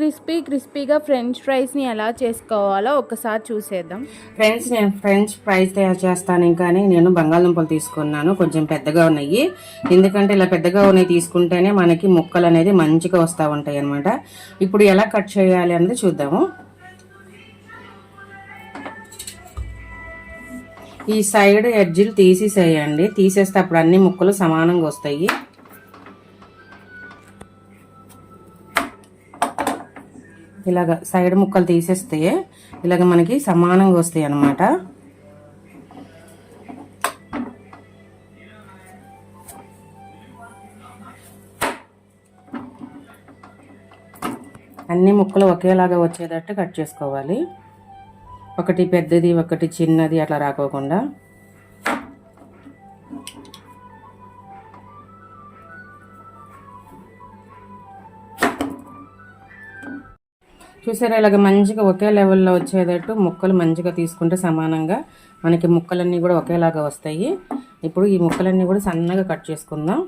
క్రిస్పీగా ఫ్రెంచ్ ఫ్రైస్ని ఎలా చేసుకోవాలో ఒకసారి చూసేద్దాం. ఫ్రెండ్స్, నేను ఫ్రెంచ్ ఫ్రైస్ తయారు చేస్తాను. కానీ నేను బంగాళదుంపలు తీసుకున్నాను, కొంచెం పెద్దగా ఉన్నాయి. ఎందుకంటే ఇలా పెద్దగా ఉన్నాయి తీసుకుంటేనే మనకి ముక్కలు అనేది మంచిగా వస్తూ ఉంటాయి అన్నమాట. ఇప్పుడు ఎలా కట్ చేయాలి అన్నది చూద్దాము. ఈ సైడ్ ఎడ్జిలు తీసేసేయండి. తీసేస్తే అప్పుడు అన్ని ముక్కలు సమానంగా వస్తాయి. ఇలాగ సైడ్ ముక్కలు తీసేస్తే ఇలాగ మనకి సమానంగా వస్తాయి అన్నమాట. అన్ని ముక్కలు ఒకేలాగా వచ్చేటట్టు కట్ చేసుకోవాలి. ఒకటి పెద్దది ఒకటి చిన్నది అట్లా రాకోకుండా. చూసారా, ఇలాగ మంచిగా ఒకే లెవెల్లో వచ్చేటట్టు ముక్కలు మంచిగా తీసుకుంటే సమానంగా మనకి ముక్కలన్నీ కూడా ఒకేలాగా వస్తాయి. ఇప్పుడు ఈ ముక్కలన్నీ కూడా సన్నగా కట్ చేసుకుందాం.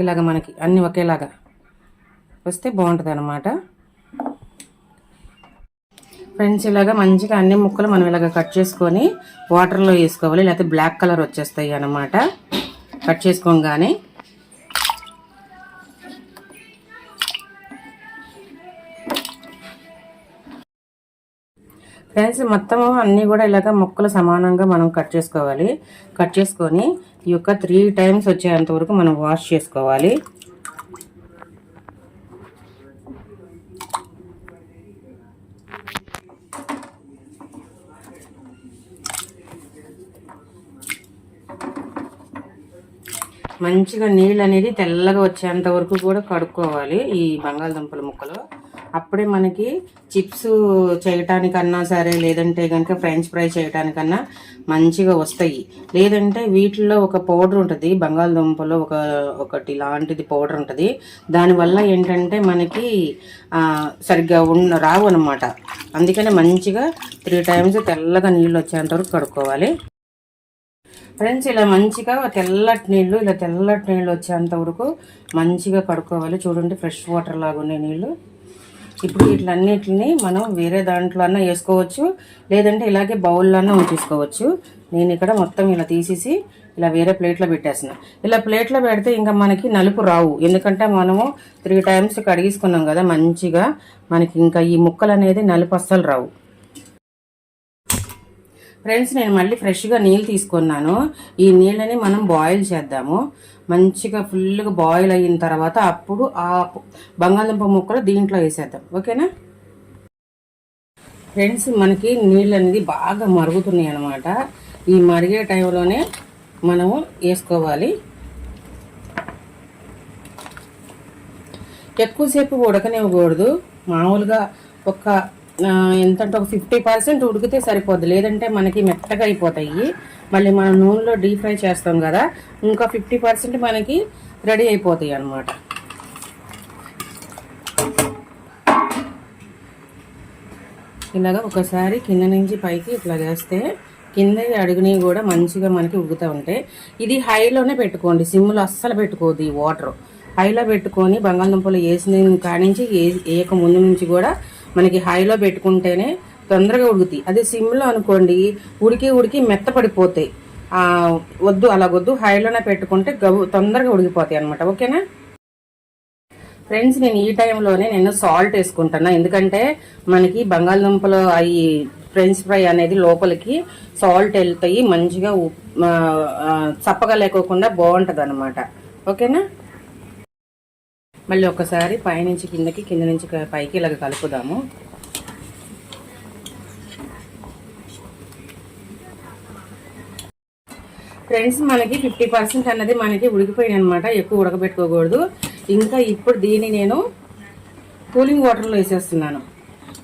ఇలాగ మనకి అన్నీ ఒకేలాగా వస్తే బాగుంటుంది అన్నమాట. ఫ్రెండ్స్, ఇలాగ మంచిగా అన్ని ముక్కలు మనం ఇలాగ కట్ చేసుకొని వాటర్లో వేసుకోవాలి, లేకపోతే బ్లాక్ కలర్ వచ్చేస్తాయి అన్నమాట కట్ చేసుకోగానే. ఫ్రెండ్స్, మొత్తం అన్నీ కూడా ఇలాగ ముక్కలు సమానంగా మనం కట్ చేసుకోవాలి. కట్ చేసుకొని ఈ యొక్క 3 times వచ్చేంత వరకు మనం వాష్ చేసుకోవాలి. మంచిగా నీళ్ళు అనేది తెల్లగా వచ్చేంత వరకు కూడా కడుక్కోవాలి ఈ బంగాళదుంపల ముక్కలు. అప్పుడే మనకి చిప్స్ చేయటానికన్నా సరే, లేదంటే కనుక ఫ్రెంచ్ ఫ్రై చేయటానికన్నా మంచిగా వస్తాయి. లేదంటే వీటిల్లో ఒక పౌడర్ ఉంటుంది, బంగాళదుంపలో ఒకటి లాంటిది పౌడర్ ఉంటుంది. దానివల్ల ఏంటంటే మనకి సరిగ్గా రావు అనమాట. అందుకని మంచిగా 3 times తెల్లగా నీళ్ళు వచ్చేంత వరకు కడుక్కోవాలి. ఫ్రెండ్స్, ఇలా మంచిగా తెల్లటి నీళ్ళు వచ్చేంత వరకు మంచిగా కడుక్కోవాలి. చూడండి, ఫ్రెష్ వాటర్ లాగా ఉన్నాయి నీళ్ళు. ఇప్పుడు వీటిలన్నిటిని మనం వేరే దాంట్లో అన్నా వేసుకోవచ్చు, లేదంటే ఇలాగే బౌల్లో అన్నా ఉంచేసుకోవచ్చు. నేను ఇక్కడ మొత్తం ఇలా తీసేసి ఇలా వేరే ప్లేట్లో పెట్టేస్తున్నా. ఇలా ప్లేట్లో పెడితే ఇంకా మనకి నలుపు రావు, ఎందుకంటే మనము 3 times కడిగేసుకున్నాం కదా మంచిగా. మనకి ఇంకా ఈ ముక్కలు అనేది నలుపు అస్సలు రావు. ఫ్రెండ్స్, నేను మళ్ళీ ఫ్రెష్గా నీళ్ళు తీసుకున్నాను. ఈ నీళ్ళని మనం బాయిల్ చేద్దాము. మంచిగా ఫుల్గా బాయిల్ అయిన తర్వాత అప్పుడు ఆ బంగాళదుంప ముక్కలు దీంట్లో వేసేద్దాం. ఓకేనా ఫ్రెండ్స్, మనకి నీళ్ళు అనేది బాగా మరుగుతున్నాయి అన్నమాట. ఈ మరిగే టైంలోనే మనము వేసుకోవాలి. ఎక్కువసేపు ఉడకనివ్వకూడదు. మామూలుగా ఎంతంటే ఒక 50% ఉడికితే సరిపోద్ది, లేదంటే మనకి మెత్తగా అయిపోతాయి. మళ్ళీ మనం నూనెలో డీప్ ఫ్రై చేస్తాం కదా, ఇంకా 50% మనకి రెడీ అయిపోతాయి అన్నమాట. ఇలాగా ఒకసారి కింద నుంచి పైకి ఇట్లా వేస్తే కింద అడుగుని కూడా మంచిగా మనకి ఉడుకుతూ ఉంటాయి. ఇది హైలోనే పెట్టుకోండి, సిమ్లో అస్సలు పెట్టుకోవద్దు. ఈ వాటర్ హైలో పెట్టుకొని బంగాళదుంపలు వేసిన కానించి వేయక ముందు నుంచి కూడా మనకి హైలో పెట్టుకుంటేనే తొందరగా ఉడుకుతాయి. అదే సిమ్లో అనుకోండి ఉడికి మెత్తపడిపోతాయి. వద్దు, అలాగొద్దు. హైలోనే పెట్టుకుంటే తొందరగా ఉడికిపోతాయి అనమాట. ఓకేనా ఫ్రెండ్స్, నేను ఈ టైంలోనే సాల్ట్ వేసుకుంటున్నా, ఎందుకంటే మనకి బంగాళదుంపలు అవి ఫ్రెంచ్ ఫ్రై అనేది లోపలికి సాల్ట్ వెళ్తాయి, మంచిగా చప్పగా లేకోకుండా బాగుంటుంది అనమాట. ఓకేనా మళ్ళీ ఒకసారి పైనుంచి కిందకి, కింద నుంచి పైకి ఇలాగ కలుపుదాము. ఫ్రెండ్స్, మనకి 50% అన్నది మనకి ఉడికిపోయింది అనమాట. ఎక్కువ ఉడకబెట్టుకోకూడదు. ఇంకా ఇప్పుడు దీన్ని నేను కూలింగ్ వాటర్లో వేసేస్తున్నాను.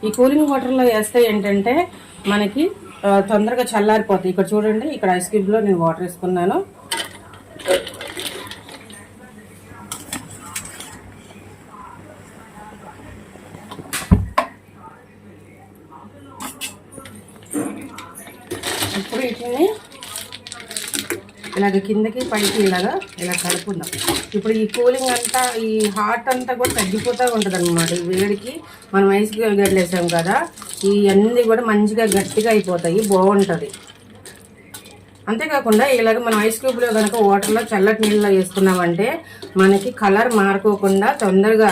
ఈ కూలింగ్ వాటర్లో వేస్తే ఏంటంటే మనకి తొందరగా చల్లారిపోతాయి. ఇక్కడ చూడండి, ఇక్కడ ఐస్ క్యూబ్లో నేను వాటర్ వేసుకున్నాను. ఇప్పుడు వీటిని ఇలాగ కిందకి పైకి ఇలా కలుపుకుందాం. ఇప్పుడు ఈ కూలింగ్ అంతా, ఈ హాట్ అంతా కూడా తగ్గిపోతూ ఉంటుంది అనమాట. ఈ వేడికి మనం ఐస్ గడ్డలు వేసాం కదా, ఈ అన్నీ కూడా మంచిగా గట్టిగా అయిపోతాయి, బాగుంటుంది. అంతేకాకుండా ఇలాగ మనం ఐస్ క్యూబ్లో కనుక వాటర్లో చల్లటి నీళ్ళలో వేసుకున్నామంటే మనకి కలర్ మారుకోకుండా తొందరగా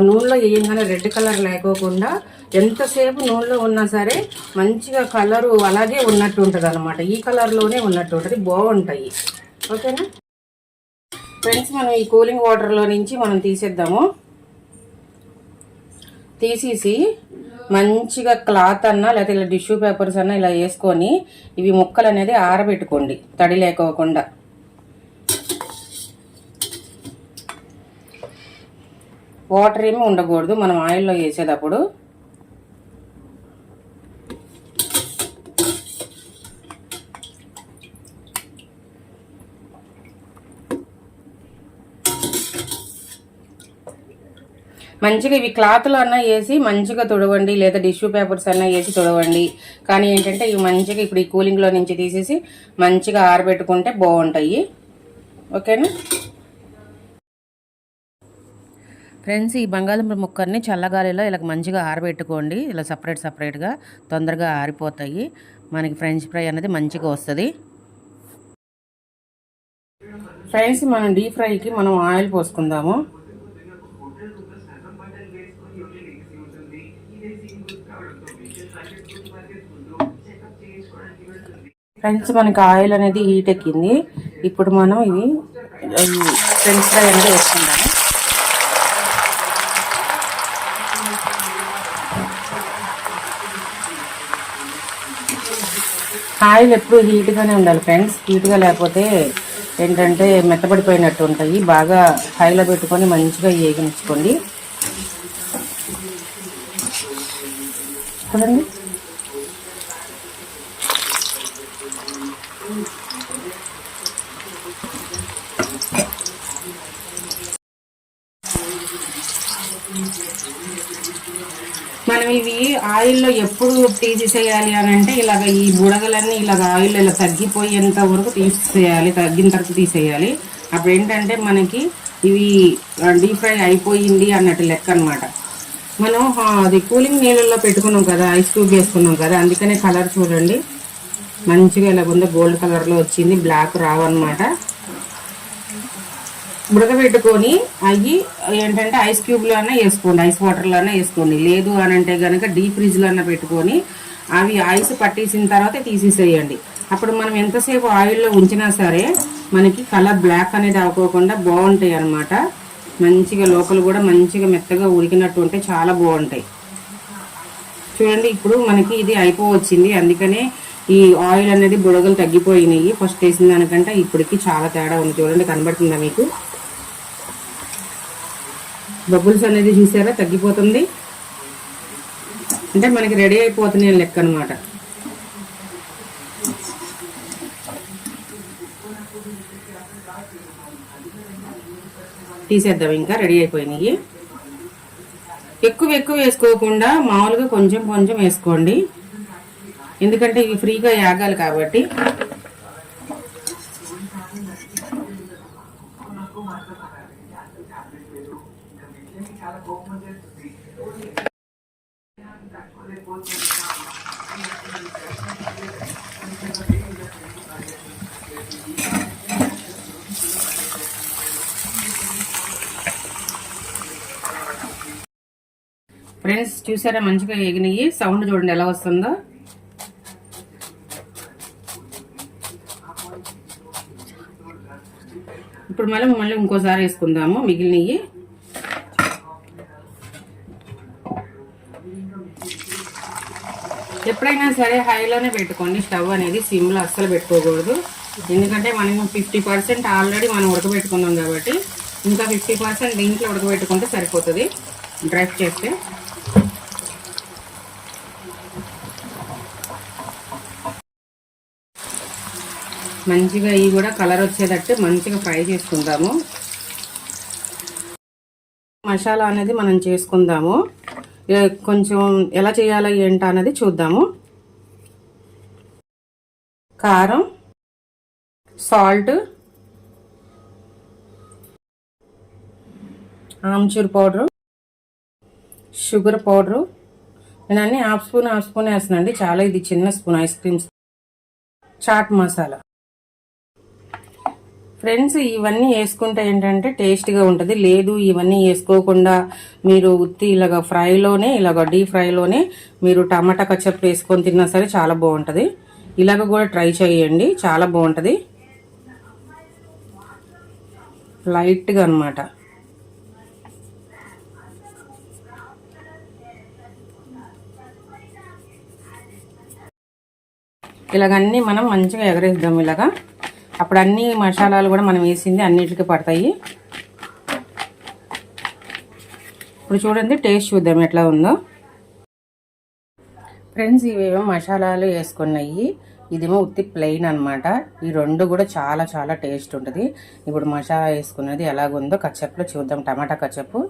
నూనెలో వేయంగానే రెడ్ కలర్ లేకోకుండా ఎంతసేపు నూనెలో ఉన్నా సరే మంచిగా కలరు అలాగే ఉన్నట్టు ఉంటుంది అనమాట. ఈ కలర్లోనే ఉన్నట్టు ఉంటుంది, బాగుంటాయి. ఓకేనా ఫ్రెండ్స్, మనం ఈ కూలింగ్ వాటర్లో నుంచి మనం తీసేద్దాము. తీసేసి మంచిగా క్లాత్ అన్నా లేకపోతే ఇలా టిష్యూ పేపర్స్ అన్నా ఇలా వేసుకొని ఇవి ముక్కలు అనేది ఆరబెట్టుకోండి, తడి లేకోకుండా. వాటర్ ఏమీ ఉండకూడదు మనం ఆయిల్లో వేసేటప్పుడు. మంచిగా ఇవి క్లాత్లో అన్నా వేసి మంచిగా తుడవండి, లేదా టిష్యూ పేపర్స్ అన్నా వేసి తుడవండి. కానీ ఏంటంటే ఇవి మంచిగా ఇప్పుడు ఈ కూలింగ్లో నుంచి తీసేసి మంచిగా ఆరబెట్టుకుంటే బాగుంటాయి. ఓకేనా ఫ్రెండ్స్, ఈ బంగాళదుంప ముక్కల్ని చల్లగాలిలో ఇలా మంచిగా ఆరబెట్టుకోండి. ఇలా సపరేట్గా తొందరగా ఆరిపోతాయి. మనకి ఫ్రెంచ్ ఫ్రై అనేది మంచిగా వస్తుంది. ఫ్రెండ్స్, మనం డీప్ ఫ్రైకి మనం ఆయిల్ పోసుకుందాము. ఫ్రెండ్స్, మనకి ఆయిల్ అనేది హీట్ ఎక్కింది. ఇప్పుడు మనం ఇవి ఫ్రెంచ్ ఫ్రై అనేది వేసుకుందాము. ఆయిల్ ఎప్పుడు హీట్గానే ఉండాలి ఫ్రెండ్స్. హీట్గా లేకపోతే ఏంటంటే మెత్తబడిపోయినట్టు ఉంటాయి. బాగా హైలో పెట్టుకొని మంచిగా వేగించుకోండి. చూడండి, మనం ఇవి ఆయిల్లో ఎప్పుడు తీసేసేయాలి అని అంటే ఇలాగ ఈ బుడగలన్నీ ఇలాగ ఆయిల్ ఇలా తగ్గిపోయేంత వరకు తీసేయాలి, తగ్గిన తర్వాత తీసేయాలి. అప్పుడు ఏంటంటే మనకి ఇవి డీప్ ఫ్రై అయిపోయింది అన్నట్టు లెక్క అనమాట. మనం అది కూలింగ్ నీళ్ళల్లో పెట్టుకున్నాం కదా, ఐస్ క్యూబ్ వేసుకున్నాం కదా, అందుకనే కలర్ చూడండి మంచిగా ఇలాగుందో గోల్డ్ కలర్లో వచ్చింది, బ్లాక్ రావన్నమాట. ఉడకబెట్టుకొని అవి ఏంటంటే ఐస్ క్యూబ్లో అన్నా వేసుకోండి, ఐస్ వాటర్లో అన్నా వేసుకోండి. లేదు అని అంటే కనుక డీప్ ఫ్రిడ్జ్లో అన్నా పెట్టుకొని అవి ఐస్ పట్టేసిన తర్వాత తీసేసేయండి. అప్పుడు మనం ఎంతసేపు ఆయిల్లో ఉంచినా సరే మనకి కలర్ బ్లాక్ అనేది అవ్వకుండా బాగుంటాయి అన్నమాట. మంచిగా లోపల కూడా మంచిగా మెత్తగా ఉడికినట్టు ఉంటే చాలా బాగుంటాయి. చూడండి, ఇప్పుడు మనకి ఇది అయిపోవచ్చింది. అందుకనే ఈ ఆయిల్ అనేది బుడగలు తగ్గిపోయినాయి. ఫస్ట్ వేసిన దానికంటే ఇప్పటికి చాలా తేడా ఉంది. చూడండి, కనబడుతుందా మీకు? బబుల్స్ అనేది చూసారా తగ్గిపోతుంది అంటే మనకి రెడీ అయిపోతున్నాయి లెక్క అనమాట. తీసేద్దాం, ఇంకా రెడీ అయిపోయినాయి. ఎక్కువ వేసుకోకుండా మామూలుగా కొంచెం వేసుకోండి, ఎందుకంటే ఇవి ఫ్రీగా యాగాలి కాబట్టి. ఫ్రెండ్స్, చూసారా మంచిగా ఎగినాయి. సౌండ్ చూడండి ఎలా వస్తుందో. ఇప్పుడు మళ్ళీ ఇంకోసారి వేసుకుందాము మిగిలినవి. ఎప్పుడైనా సరే హైలోనే పెట్టుకోండి స్టవ్ అనేది, సిమ్లో అస్సలు పెట్టుకోకూడదు. ఎందుకంటే మనం 50% ఆల్రెడీ మనం ఉడకబెట్టుకున్నాం కాబట్టి ఇంకా 50% దీంట్లో ఉడకబెట్టుకుంటే సరిపోతుంది డ్రై చేస్తే. మంచిగా ఇవి కూడా కలర్ వచ్చేటట్టు మంచిగా ఫ్రై చేసుకుందాము. మసాలా అనేది మనం చేసుకుందాము. కొంచెం ఎలా చేయాలో ఏంటో అనేది చూద్దాము. కారం, salt, amchur powder, sugar powder. నేను అన్ని హాఫ్ స్పూన్ వేస్తున్నానండి. చాలా ఇది చిన్న spoon ice creams. Chaat masala. Friends ఇవన్నీ వేసుకుంటే ఏంటంటే టేస్ట్గా ఉంటుంది. లేదు ఇవన్నీ వేసుకోకుండా మీరు ఉత్తి ఇలాగ ఫ్రైలోనే ఇలాగ డీప్ ఫ్రైలోనే మీరు టమాటా కచప్ వేసుకొని తిన్నా సరే చాలా బాగుంటుంది. ఇలాగ కూడా ట్రై చేయండి, చాలా బాగుంటుంది. లైట్గా అన్నమాట. ఇలాగన్నీ మనం మంచిగా ఎగరేద్దాం ఇలాగా. అప్పుడు అన్ని మసాలాలు కూడా మనం వేసింది అన్నిటికీ పడతాయి. ఇప్పుడు చూడండి టేస్ట్ చూద్దాం ఎట్లా ఉందో. ఫ్రెండ్స్ ఇవేమో మసాలాలు వేసుకున్నాయి, ఇదేమో ఉత్తి ప్లెయిన్ అనమాట. ఈ రెండు కూడా చాలా చాలా టేస్ట్ ఉంటుంది. ఇప్పుడు మసాలా వేసుకున్నది ఎలాగుందో కచ్చప్లో చూద్దాం. టమాటా కచ్చప్పు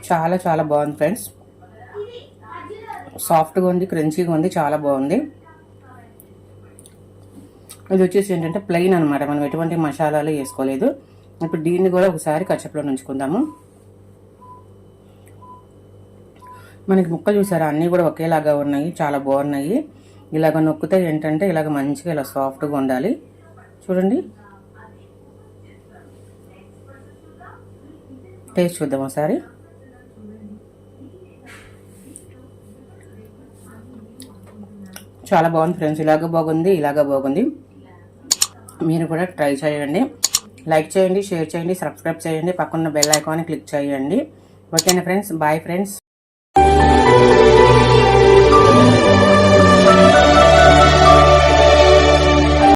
చాలా చాలా బాగుంది ఫ్రెండ్స్. సాఫ్ట్గా ఉంది, క్రంచీగా ఉంది, చాలా బాగుంది. ఇది వచ్చేసి ఏంటంటే ప్లెయిన్ అనమాట, మనం ఎటువంటి మసాలాలు వేసుకోలేదు. ఇప్పుడు దీన్ని కూడా ఒకసారి కచ్చప్లో ఉంచుకుందాము. మనకి ముక్కలు చూసారా అన్నీ కూడా ఒకేలాగా ఉన్నాయి, చాలా బాగున్నాయి. ఇలాగ నొక్కితే ఏంటంటే ఇలాగ మంచిగా ఇలా సాఫ్ట్గా ఉండాలి. చూడండి టేస్ట్ చూద్దాం ఒకసారి. చాలా బాగుంది ఫ్రెండ్స్. ఇలాగ బాగుంది, ఇలాగ బాగుంది. మీరు కూడా ట్రై చేయండి. లైక్ చేయండి, షేర్ చేయండి, సబ్స్క్రైబ్ చేయండి, పక్కన బెల్ ఐకాన్ క్లిక్ చేయండి. ఓకేనా ఫ్రెండ్స్, బాయ్ ఫ్రెండ్స్.